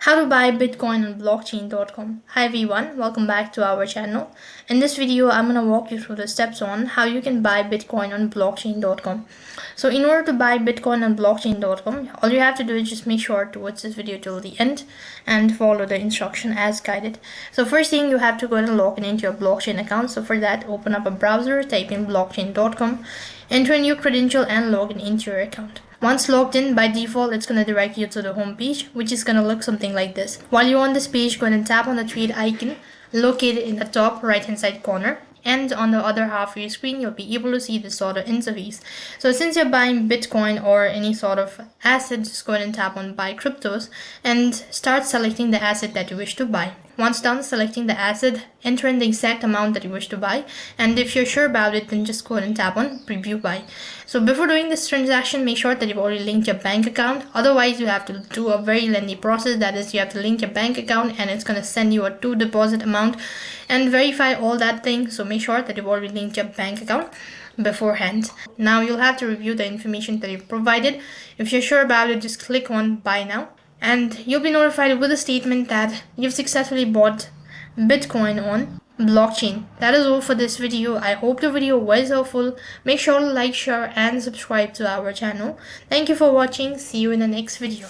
How to buy Bitcoin on blockchain.com. Hi everyone, welcome back to our channel. In this video, I'm going to walk you through the steps on how you can buy Bitcoin on blockchain.com. So in order to buy Bitcoin on blockchain.com, all you have to do is just make sure to watch this video till the end and follow the instruction as guided. So first thing, you have to go and log in into your blockchain account. So for that, open up a browser, type in blockchain.com, enter in your credential and log in into your account. Once logged in, by default, it's going to direct you to the home page, which is going to look something like this. While you're on this page, go ahead and tap on the trade icon located in the top right hand side corner. And on the other half of your screen, you'll be able to see this sort of interface. So since you're buying Bitcoin or any sort of asset, just go ahead and tap on buy cryptos and start selecting the asset that you wish to buy. Once done selecting the asset, enter in the exact amount that you wish to buy. And if you're sure about it, then just go ahead and tap on preview buy. So before doing this transaction, make sure that you've already linked your bank account. Otherwise, you have to do a very lengthy process. That is, you have to link your bank account and it's going to send you a to deposit amount and verify all that thing. So make sure that you've already linked your bank account beforehand. Now you'll have to review the information that you've provided. If you're sure about it, just click on buy now. And you'll be notified with a statement that you've successfully bought Bitcoin on blockchain. That is all for this video. I hope the video was helpful. Make sure to like, share and subscribe to our channel. Thank you for watching. See you in the next video.